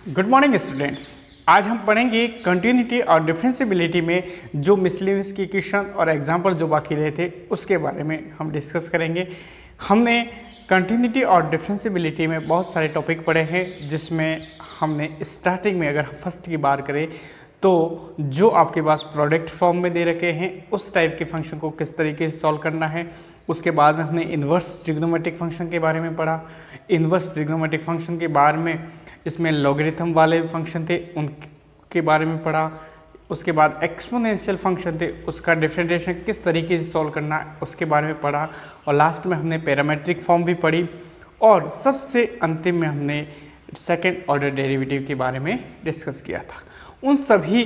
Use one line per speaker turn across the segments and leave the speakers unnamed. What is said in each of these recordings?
Good morning students. आज हम पढ़ेंगे कंटिन्यूटी और डिफरेंशियबिलिटी में जो मिसलेनियस की क्वेश्चन और एग्जाम्पल जो बाकी रहे थे उसके बारे में हम डिस्कस करेंगे। हमने कंटिन्यूटी और डिफरेंशियबिलिटी में बहुत सारे टॉपिक पढ़े हैं, जिसमें हमने स्टार्टिंग में अगर फर्स्ट की बात करें तो जो आपके पास प्रोडक्ट फॉर्म में दे रखे हैं उस टाइप के फंक्शन को किस तरीके से सॉल्व करना है। उसके बाद में हमने इन्वर्स ट्रिग्नोमेट्रिक फंक्शन के बारे में पढ़ा। इन्वर्स ट्रिग्नोमेट्रिक फंक्शन के बारे में इसमें लॉगरिथम वाले फंक्शन थे उनके बारे में पढ़ा। उसके बाद एक्सपोनेंशियल फंक्शन थे, उसका डिफरेंशिएशन किस तरीके से सॉल्व करना है उसके बारे में पढ़ा। और लास्ट में हमने पैरामेट्रिक फॉर्म भी पढ़ी। और सबसे अंतिम में हमने सेकेंड ऑर्डर डेरिवेटिव के बारे में डिस्कस किया था। उन सभी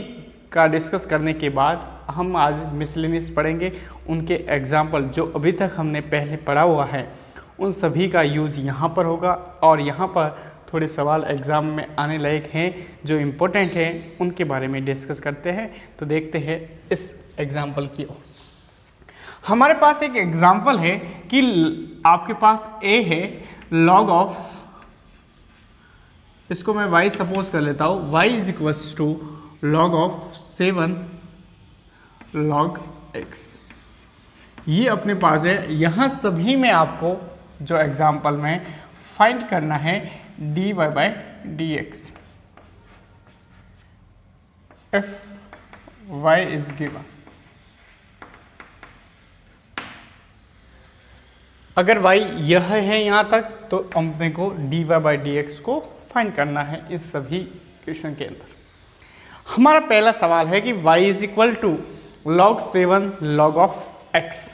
का डिस्कस करने के बाद हम आज मिसलेनियस पढ़ेंगे। उनके एग्जाम्पल जो अभी तक हमने पहले पढ़ा हुआ है उन सभी का यूज यहाँ पर होगा। और यहाँ पर थोड़े सवाल एग्ज़ाम में आने लायक हैं जो इम्पोर्टेंट हैं, उनके बारे में डिस्कस करते हैं। तो देखते हैं इस एग्जाम्पल की ओर। हमारे पास एक एग्जाम्पल है कि आपके पास a है log ऑफ, इसको मैं y सपोज कर लेता हूँ, y is equals to log of 7 log x। ये अपने पास है। यहाँ सभी में आपको जो एग्जाम्पल में फाइंड करना है dy by dx if y is given। अगर y यह है यहाँ तक तो अपने को dy by dx को फाइंड करना है। इस सभी क्वेश्चन के अंदर हमारा पहला सवाल है कि y is equal to log 7 log of x।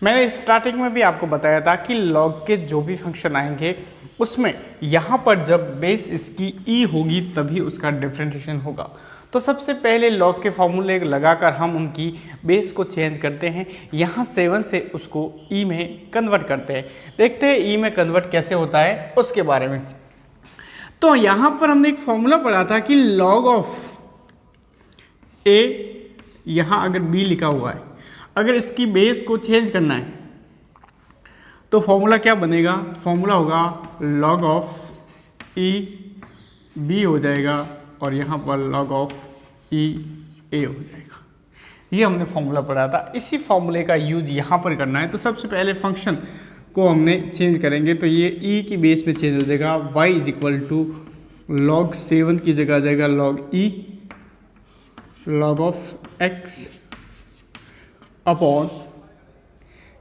मैंने स्टार्टिंग में भी आपको बताया था कि log के जो भी फंक्शन आएंगे उसमें यहाँ पर जब बेस इसकी e होगी तभी उसका डिफरेंशिएशन होगा। तो सबसे पहले log के फॉर्मूले लगाकर हम उनकी बेस को चेंज करते हैं। यहाँ 7 से उसको e में कन्वर्ट करते हैं। देखते हैं e में कन्वर्ट कैसे होता है उसके बारे में। तो यहाँ पर हमने एक फॉर्मूला पढ़ा था कि log ऑफ a, यहाँ अगर b लिखा हुआ है, अगर इसकी बेस को चेंज करना है तो फॉर्मूला क्या बनेगा? फॉर्मूला होगा log ऑफ e b हो जाएगा और यहाँ पर log ऑफ e a हो जाएगा। ये हमने फॉर्मूला पढ़ा था। इसी फॉर्मूले का यूज यहाँ पर करना है। तो सबसे पहले फंक्शन को हमने चेंज करेंगे तो ये e की बेस में चेंज हो जाएगा। y is equal to log 7 की जगह आ जाएगा log e log of x upon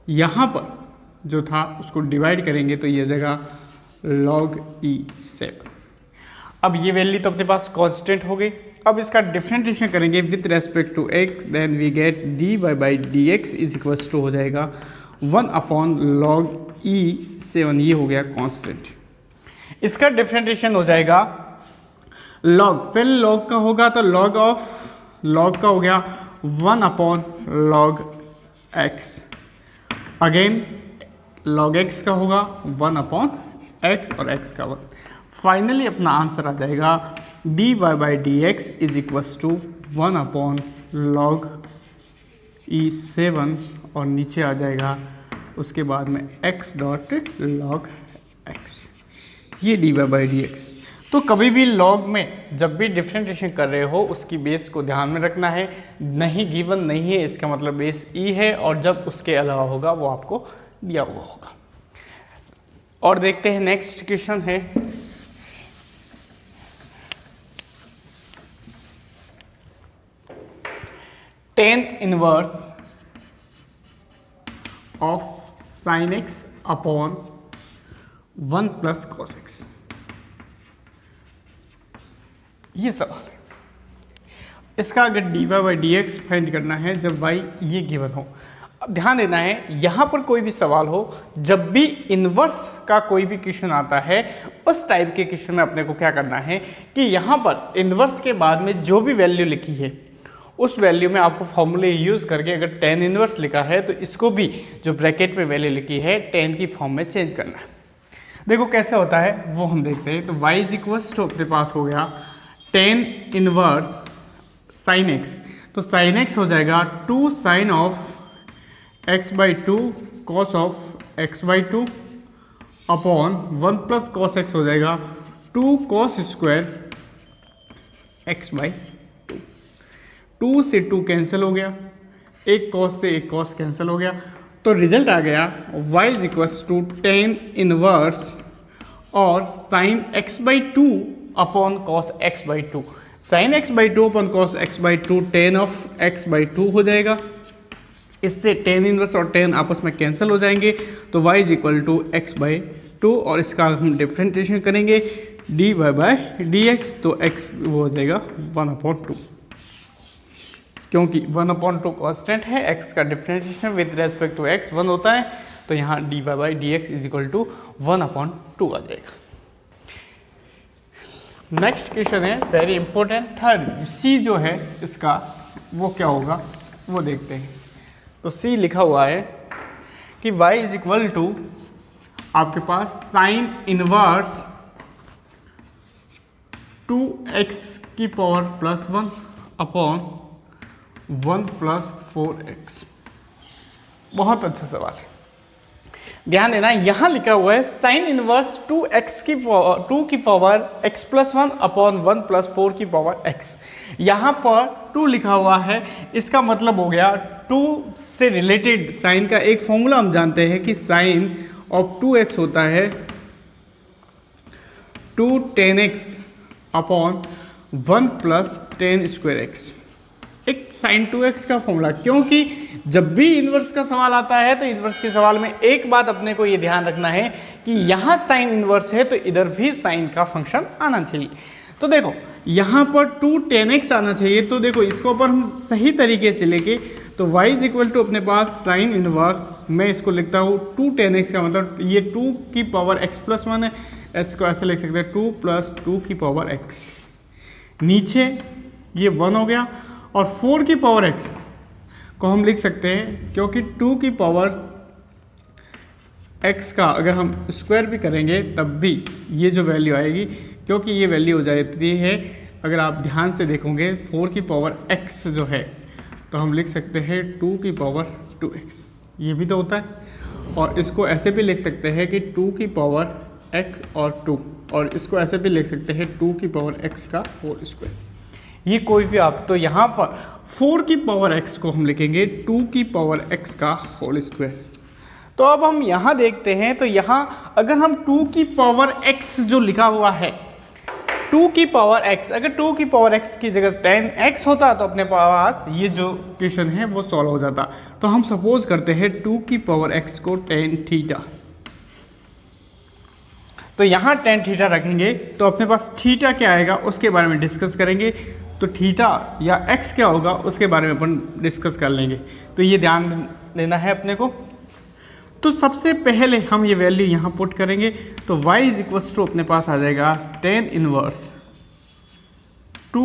यहाँ पर जो था उसको डिवाइड करेंगे तो ये जगह log e7। अब ये वैल्यू तो अपने पास कांस्टेंट हो गई। अब इसका डिफरेंशिएशन करेंगे with respect to x, then we get dy by dx is equals to हो जाएगा 1 अपॉन log e7। ये हो गया कांस्टेंट। इसका डिफरेंशिएशन हो जाएगा log, पहले log का होगा तो log का हो गया 1 upon log x, again log x का होगा 1 अपॉन x और x का 1। फाइनली अपना आंसर आ जाएगा dy by dx is equals to 1 upon log e7 और नीचे आ जाएगा उसके बाद में x डॉट log x। ये dy by dx। तो कभी भी log में जब भी डिफरेंशिएशन कर रहे हो उसकी बेस को ध्यान में रखना है। नहीं गिवन नहीं है इसका मतलब बेस e है और जब उसके अलावा होगा वो आपको दिया हुआ होगा। और देखते हैं नेक्स्ट क्वेश्चन है tan inverse of sin x upon 1 plus cos x। ये सवाल है। इसका अगर dy by dx फाइंड करना है जब y ये गिवन हो। अब ध्यान देना है यहाँ पर कोई भी सवाल हो, जब भी इन्वर्स का कोई भी क्वेश्चन आता है उस टाइप के क्वेश्चन में अपने को क्या करना है कि यहाँ पर इन्वर्स के बाद में जो भी वैल्यू लिखी है उस वैल्यू में आपको फॉर्मूले यूज करके अगर tan इनवर्स लिखा है तो इसको भी जो ब्रैकेट में वैल्यू लिखी है tan की फॉर्म में चेंज करना है। देखो कैसे होता है वो हम देखते हैं। तो y इज इक्वल्स टू अपने पास हो गया tan इनवर्स sin x, तो sin x हो जाएगा 2 sin of x by 2 cos of x by 2 upon 1 plus cos x हो जाएगा 2 cos स्क्वायर एक्स बाई 2 से 2 कैंसिल हो गया, एक कॉस से एक कॉस कैंसिल हो गया, तो रिजल्ट आ गया y is equals to tan inverse और sine x by 2 upon cos x by 2। Sine x by 2 upon cos x by 2 tan of x by 2 हो जाएगा। इससे टेन इनवर्स और टेन आपस में कैंसिल हो जाएंगे, तो y is equal to x by 2 और इसका हम डिफरेंशिएशन करेंगे dy बाई dx, तो x वो हो जाएगा 1/2, क्योंकि 1/2 कांस्टेंट है, x का differentiation with respect to x 1 होता है, तो यहाँ dy by dx is equal to 1/2 आ जाएगा। नेक्स्ट क्वेश्चन है वेरी इंपॉर्टेंट, थर्ड सी जो है इसका वो क्या होगा वो देखते हैं। तो सी लिखा हुआ है कि y इज इक्वल टू आपके पास साइन इनवर्स 2x की power plus 1 upon 1 plus 4x। बहुत अच्छा सवाल है, ध्यान देना। यहां लिखा हुआ है साइन इनवर्स 2x की 2 की power x plus 1 upon 1 plus 4 की पावर x। यहां पर 2 लिखा हुआ है, इसका मतलब हो गया 2 से रिलेटेड साइन का एक फॉर्मूला हम जानते हैं कि साइन ऑफ 2x होता है 2 10x upon 1 plus 10 square x. एक साइन 2x का फॉर्मूला, क्योंकि जब भी इन्वर्स का सवाल आता है तो इन्वर्स के सवाल में एक बात अपने को ये ध्यान रखना है कि यहाँ साइन इन्वर्स है तो इधर भी साइन का फंक्शन आना चाहिए। तो देखो यहाँ पर 2 10x आना चाहिए, तो देखो इसको ऊपर हम सही तरीके से लेके तो y इज इक्वल टू अपने पास साइन इनवर्स, मैं इसको लिखता हूँ 2 10x का मतलब ये 2 की पावर x प्लस 1 है, इसको ऐसे लिख सकते हैं 2 प्लस 2 की पावर x। नीचे ये 1 हो गया और 4 की पावर x को हम लिख सकते हैं, क्योंकि 2 की पावर x का अगर हम स्क्वायर भी करेंगे तब भी ये जो वैल्यू आएगी, क्योंकि ये वैल्यू हो जाती है, अगर आप ध्यान से देखोगे 4 की पावर x जो है तो हम लिख सकते हैं 2 की पावर 2x, ये भी तो होता है। और इसको ऐसे भी लिख सकते हैं कि 2 की पावर x और 2, और इसको ऐसे भी लिख सकते हैं 2 की पावर x का होल स्क्वायर। ये कोई भी आप, तो यहाँ पर 4 की पावर x को हम लिखेंगे 2 की पावर x का होल स्क्वायर। तो अब हम यहाँ देखते हैं, तो यहाँ अगर हम 2 की पावर x जो लिखा हुआ है 2 की पावर x, अगर 2 की पावर x की जगह 10x होता तो अपने पास ये जो क्वेश्चन है वो सॉल्व हो जाता। तो हम सपोज करते हैं 2 की पावर x को tan थीटा, तो यहाँ tan थीटा रखेंगे तो अपने पास थीटा क्या आएगा उसके बारे में डिस्कस करेंगे। तो थीटा या x क्या होगा उसके बारे में अपन डिस्कस कर लेंगे, तो ये ध्यान देना है अपने को। तो सबसे पहले हम ये वैल्यू यहाँ पुट करेंगे, तो y इज इक्वल्स टू अपने पास आ जाएगा tan इनवर्स 2,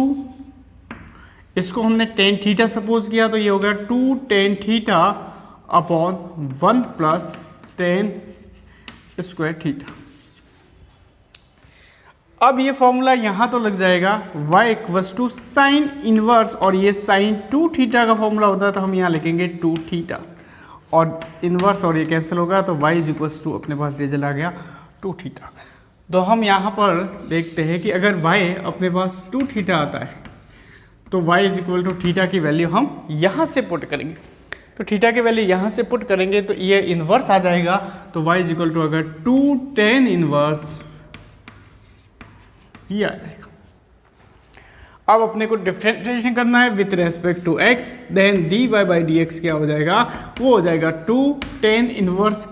इसको हमने tan थीटा सपोज किया तो ये होगा 2 tan theta upon 1 plus tan square theta. अब ये फॉर्मूला यहाँ तो लग जाएगा y equals to sine inverse, और ये साइन 2 थीटा का फॉर्मूला होता है तो हम यहाँ लिखेंगे 2 थीटा, और इनवर्स और ये कैंसिल होगा तो y इज इक्वल्स टू अपने पास रिजल्ट आ गया 2 थीटा। तो हम यहाँ पर देखते हैं कि अगर y अपने पास 2 थीटा आता है तो y is equal to theta की वैल्यू हम यहाँ से पुट करेंगे। तो थीटा की वैल्यू यहाँ से पुट करेंगे तो ये इनवर्स आ जाएगा, तो y इज इक्वल टू अगर 2 tan इनवर्स ये आ जाएगा। अब अपने को डिफरेंशिएशन करना है with respect to x, then dy by dx क्या हो जाएगा, वो हो जाएगा 2 tan इनवर्स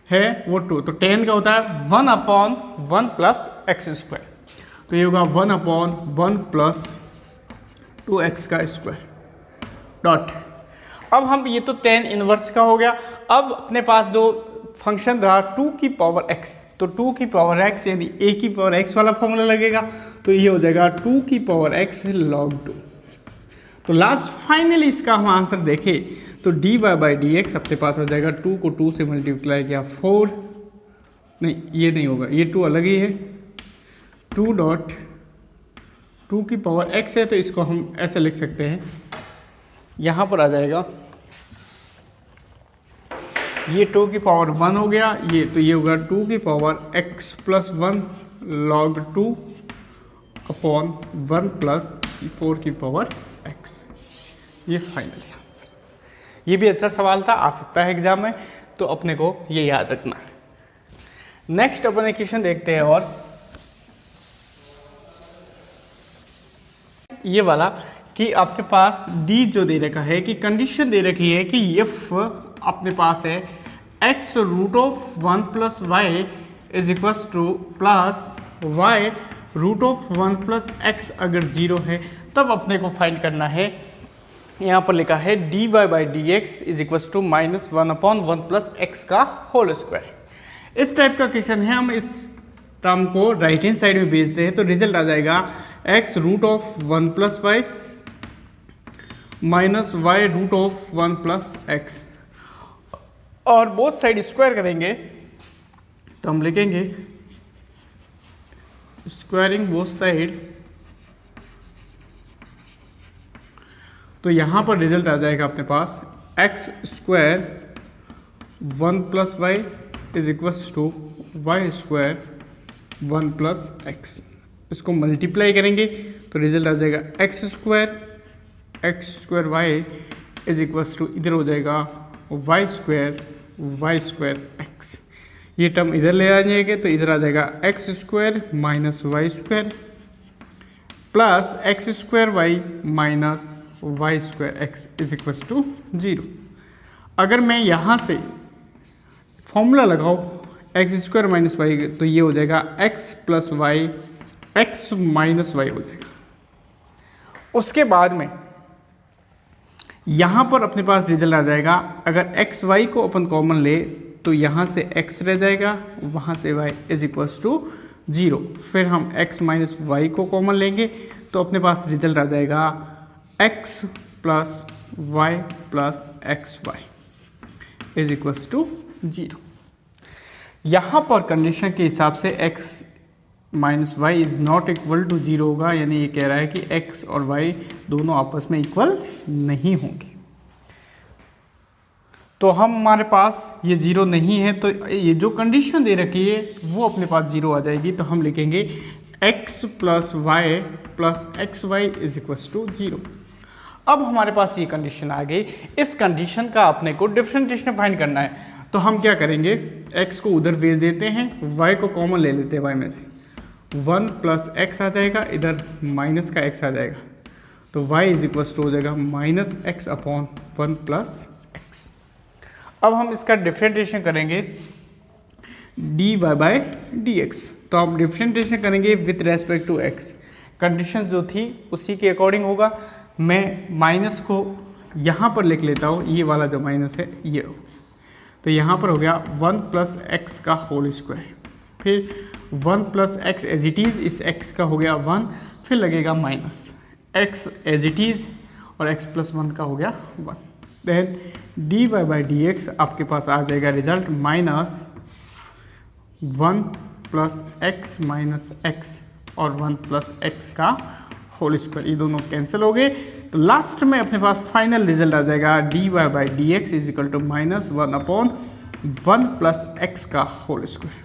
है वो 2, तो tan का होता है 1 अपॉन 1 प्लस एक्स स्क्वायर, तो ये होगा 1 अपॉन 1 प्लस 2x का स्क्वायर डॉट। अब हम ये तो tan इनवर्स का हो गया। अब अपने पास जो फंक्शन रहा 2 की पावर x, तो 2 की पावर x यानी a की पावर x वाला फॉर्मूला लगेगा, तो ये हो जाएगा 2 की पावर x log 2। तो लास्ट फाइनली इसका हम आंसर देखें तो dy बाई dx अपने पास हो जाएगा 2 को 2 से मल्टीप्लाई किया 4, नहीं ये नहीं होगा, ये 2 अलग ही है, 2 डॉट 2 की पावर x है तो इसको हम ऐसे लिख सकते हैं, यहाँ पर आ जाएगा ये 2 की पावर 1 हो गया, ये तो ये होगा 2 की power x plus 1 log 2 upon 1 plus 4 की पावर x। ये फाइनली आंसर। ये भी अच्छा सवाल था, आ सकता है एग्जाम में, तो अपने को ये याद रखना है। नेक्स्ट अपन एक क्वेश्चन देखते हैं, और ये वाला कि आपके पास डी जो दे रखा है कि कंडीशन दे रखी है कि एफ अपने पास है x root of 1 plus y is equals to plus y root of 1 plus x अगर जीरो है तब अपने को फाइंड करना है। यहाँ पर लिखा है d y by d x is equals to minus 1 upon 1 plus x का होल स्क्वायर। इस टाइप का क्वेश्चन है। हम इस टर्म को राइट हैंड साइड में भेजते हैं तो रिजल्ट आ जाएगा x root of 1 plus y minus y root of 1 plus x, और बोथ साइड स्क्वायर करेंगे तो हम लिखेंगे स्क्वायरिंग बोथ साइड, तो यहां पर रिजल्ट आ जाएगा अपने पास x square 1 plus y is equals to y square 1 plus x. इसको मल्टीप्लाई करेंगे तो रिजल्ट आ जाएगा x square y is equals to इधर हो जाएगा वाई स्क्वायर एक्स। ये टर्म इधर ले आ जाएंगे तो इधर आ जाएगा x square minus y square plus x square y minus y square x is equals to 0। अगर मैं यहाँ से फॉर्मूला लगाऊँ एक्स स्क्वायर माइनस वाई तो ये हो जाएगा x plus y x minus y हो जाएगा। उसके बाद में यहाँ पर अपने पास रिजल्ट आ जाएगा, अगर एक्स वाई को अपन कॉमन ले तो यहाँ से x रह जाएगा, वहाँ से y इज इक्वल्स टू 0। फिर हम x माइनस वाई को कॉमन लेंगे तो अपने पास रिजल्ट आ जाएगा x plus y plus x y is equals to 0। यहाँ पर कंडीशन के हिसाब से x minus y is not equal to 0 होगा, यानी ये कह रहा है कि x और y दोनों आपस में इक्वल नहीं होंगे। तो हमारे पास ये 0 नहीं है, तो ये जो कंडीशन दे रखी है वो अपने पास 0 आ जाएगी। तो हम लिखेंगे x plus y plus x y is equals to 0। अब हमारे पास ये कंडीशन आ गई। इस कंडीशन का अपने को डिफरेंशिएशन फाइंड करना है, तो हम क्या करेंगे x को उधर भेज देते हैं, y को कॉमन ले लेते हैं, y में से 1 प्लस एक्स आ जाएगा, इधर माइनस का x आ जाएगा, तो y इज इक्वल्स टू हो जाएगा minus x upon 1 plus x. अब हम इसका डिफरेंशिएशन करेंगे d y by d x, तो आप डिफरेंशिएशन करेंगे with respect to x. Condition जो थी उसी के अकॉर्डिंग होगा। मैं माइनस को यहाँ पर लिख लेता हूँ, ये वाला जो माइनस है ये हो, तो यहाँ पर हो गया 1 प्लस एक्स का होल स्क्वायर, फिर 1 plus x as it is, इस एक्स का हो गया 1, फिर लगेगा minus x as it is और एक्स प्लस 1 का हो गया 1। Then d y by d x आपके पास आ जाएगा result minus 1 plus x minus x और 1 प्लस एक्स का होल स्क्वायर, ये दोनों कैंसिल हो गए। तो लास्ट में अपने पास फाइनल रिजल्ट आ जाएगा d y by d x is equal to minus 1 upon 1 plus x का होल स्क्वायर।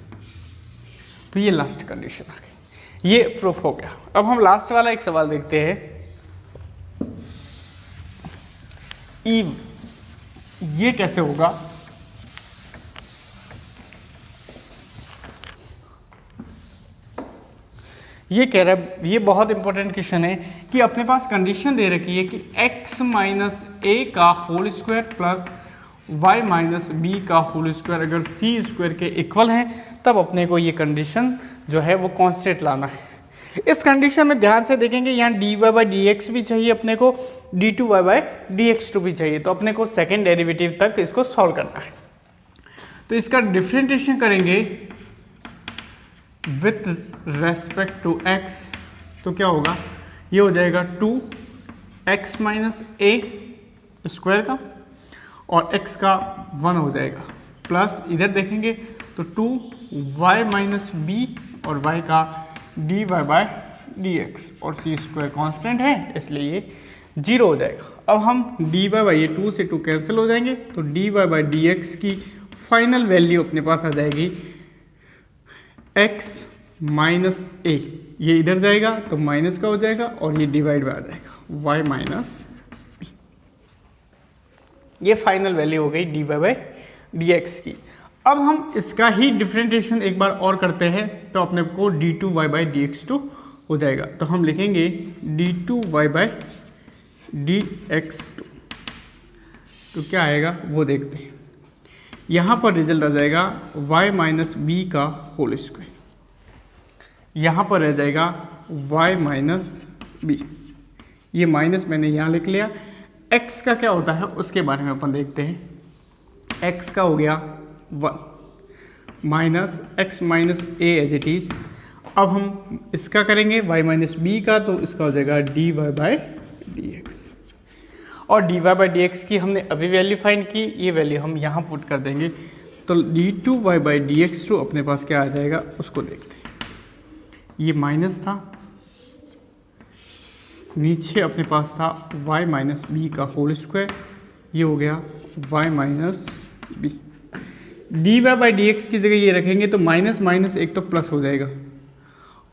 तो ये लास्ट कंडीशन आ गई, ये प्रूफ हो गया। अब हम लास्ट वाला एक सवाल देखते हैं। ये कैसे होगा? ये कह रहा है, ये बहुत इंपॉर्टेंट क्वेश्चन है कि अपने पास कंडीशन दे रखी है कि x माइनस ए का whole square plus y minus b का होल स्क्वायर अगर c स्क्वायर के इक्वल है तब अपने को ये कंडीशन जो है वो कांस्टेंट लाना है। इस कंडीशन में ध्यान से देखेंगे, यहाँ d y by d x भी चाहिए अपने को, d two y by d x two भी चाहिए, तो अपने को सेकेंड डेरिवेटिव तक इसको सॉल्व करना है। तो इसका डिफरेंशिएशन करेंगे विथ रेस्पेक्ट टू x, तो क्या होगा, ये हो जाएगा 2x माइनस ए स्क्वायर का और x का 1 हो जाएगा, प्लस इधर देखेंगे तो 2y माइनस बी और y का d y by d x और c स्क्वायर कॉन्स्टेंट है इसलिए ये 0 हो जाएगा। अब हम डी वाई बाई, ये 2 से 2 कैंसिल हो जाएंगे, तो d y by d x की फाइनल वैल्यू अपने पास आ जाएगी x माइनस ए, ये इधर जाएगा तो माइनस का हो जाएगा और ये डिवाइड में आ जाएगा वाई माइनस बी। ये फाइनल वैल्यू हो गई d y by d x की। अब हम इसका ही डिफ्रेंटिएशन एक बार और करते हैं तो अपने को d two y by d x two हो जाएगा। तो हम लिखेंगे d two y by d x two, तो क्या आएगा वो देखते हैं। यहाँ पर रिजल्ट आ जाएगा y माइनस बी का होल स्क्वायर, यहाँ पर रह जाएगा y माइनस बी, ये माइनस मैंने यहाँ लिख लिया। x का क्या होता है उसके बारे में अपन देखते हैं। x का हो गया 1 minus x minus a as it is. अब हम इसका करेंगे y माइनस बी का, तो इसका हो जाएगा d y by d x. और d y by d x की हमने अभी वैल्यू फाइंड की, ये वैल्यू हम यहाँ पुट कर देंगे। तो d two y by d x two अपने पास क्या आ जाएगा उसको देखते हैं। ये माइनस था, नीचे अपने पास था y माइनस बी का होल स्क्वायर, ये हो गया y minus b. D y by d x की जगह ये रखेंगे तो माइनस माइनस एक तो प्लस हो जाएगा,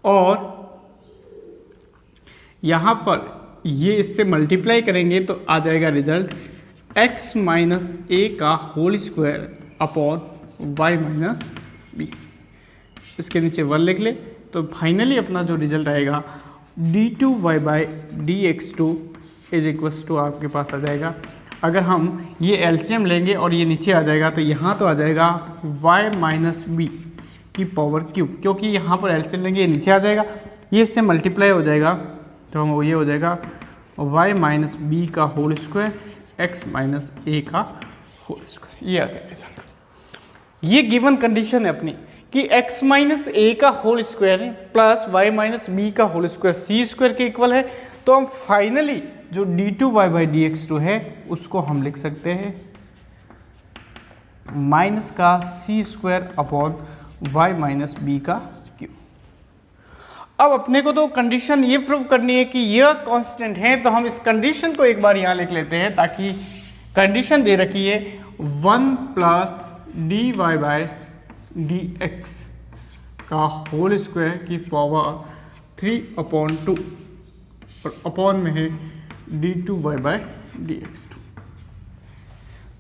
और यहाँ पर ये इससे मल्टीप्लाई करेंगे तो आ जाएगा रिजल्ट x माइनस ए का whole square upon y minus b. इसके नीचे 1 लिख ले तो फाइनली अपना जो रिजल्ट आएगा d two y by d x two is equals to आपके पास आ जाएगा। अगर हम ये एलसीएम लेंगे और ये नीचे आ जाएगा तो यहाँ तो आ जाएगा y माइनस बी की पावर क्यूब, क्योंकि यहाँ पर एलसीएम लेंगे ये नीचे आ जाएगा, ये इससे मल्टीप्लाई हो जाएगा तो हम ये हो जाएगा y माइनस बी का whole square x minus a का होल स्क्वायर। ये आ गया रिजल्ट। ये गिवन कंडीशन है अपनी कि x माइनस ए का whole square plus y minus b का होल स्क्वायर सी स्क्वायर के इक्वल है। तो हम फाइनली जो d two y by d x two है उसको हम लिख सकते हैं माइनस का c square upon y minus b का क्यूब। अब अपने को तो कंडीशन ये प्रूव करनी है कि यह कांस्टेंट है, तो हम इस कंडीशन को एक बार यहाँ लिख लेते हैं ताकि कंडीशन दे रखी है 1 plus d y by d x का होल स्क्वायर की पावर 3 अपॉन 2 और अपॉन में है d two y by d x two.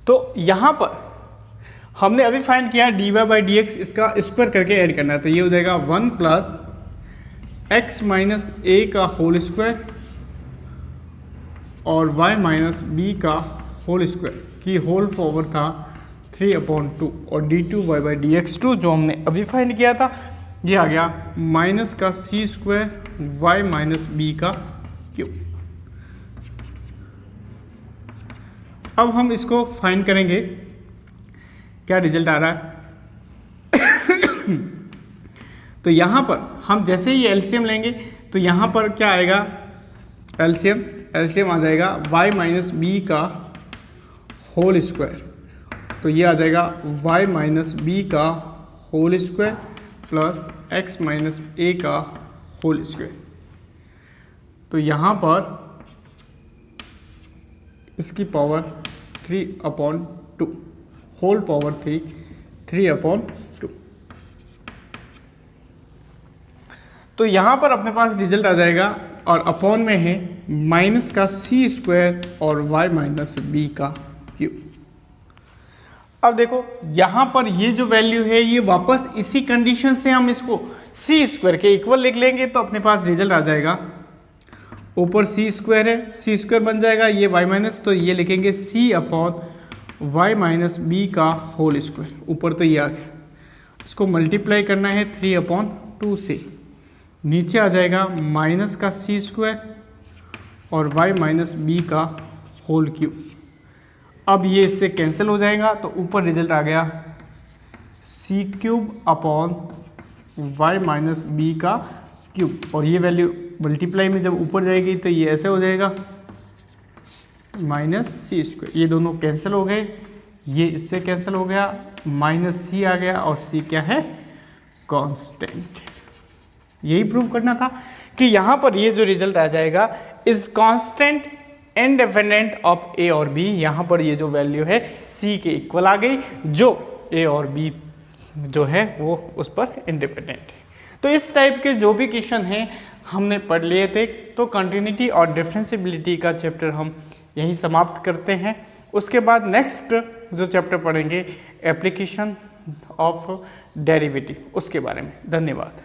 तो यहाँ पर हमने अभी फाइंड किया d y by d x, इसका स्क्वायर करके ऐड करना है तो ये हो जाएगा 1 प्लस एक्स माइनस ए का होल स्क्वायर और y माइनस बी का होल स्क्वायर की होल पावर था 3 अपॉन 2 और d two y by d x two जो हमने अभी फाइंड किया था ये आ गया माइनस का c square y minus b का क्यूब। अब हम इसको फाइंड करेंगे क्या रिजल्ट आ रहा है। तो यहाँ पर हम जैसे ही एलसीएम लेंगे तो यहाँ पर क्या आएगा एलसीएम आ जाएगा y माइनस बी का होल स्क्वायर, तो ये आ जाएगा y माइनस बी का whole square plus x minus a का होल स्क्वायर। तो यहाँ पर इसकी power 3 upon 2 whole power 3 upon 2। तो यहाँ पर अपने पास रिजल्ट आ जाएगा और अपॉन में है माइनस का सी स्क्वायर और y माइनस बी का क्यूब। अब देखो यहाँ पर ये जो वैल्यू है ये वापस इसी कंडीशन से हम इसको सी स्क्वायर के इक्वल लिख लेंगे तो अपने पास रिजल्ट आ जाएगा। ऊपर सी स्क्वायर है, सी स्क्वायर बन जाएगा ये y माइनस, तो ये लिखेंगे सी अपॉन y माइनस बी का होल स्क्वायर। ऊपर तो ये आ गया, इसको मल्टीप्लाई करना है 3 अपॉन 2 से, नीचे आ जाएगा माइनस का सी स्क्वायर और y माइनस बी का होल क्यूब। अब ये इससे कैंसिल हो जाएगा तो ऊपर रिजल्ट आ गया c cube upon y minus b का क्यूब, और ये वैल्यू मल्टीप्लाई में जब ऊपर जाएगी तो ये ऐसे हो जाएगा माइनस सी स्क्वायर। ये दोनों कैंसिल हो गए, ये इससे कैंसिल हो गया, माइनस सी आ गया और सी क्या है कांस्टेंट। यही प्रूव करना था कि यहाँ पर ये जो रिजल्ट आ जाएगा इज कांस्टेंट इंडिपेंडेंट ऑफ ए और बी। यहाँ पर ये जो वैल्यू है सी के इक्वल आ गई जो ए और बी जो है वो उस पर इंडिपेंडेंट है। तो इस टाइप के जो भी क्वेश्चन हैं हमने पढ़ लिए थे। तो कंटिन्यूटी और डिफरेंशिएबिलिटी का चैप्टर हम यहीं समाप्त करते हैं। उसके बाद नेक्स्ट जो चैप्टर पढ़ेंगे एप्लीकेशन ऑफ डेरिवेटिव, उसके बारे में। धन्यवाद।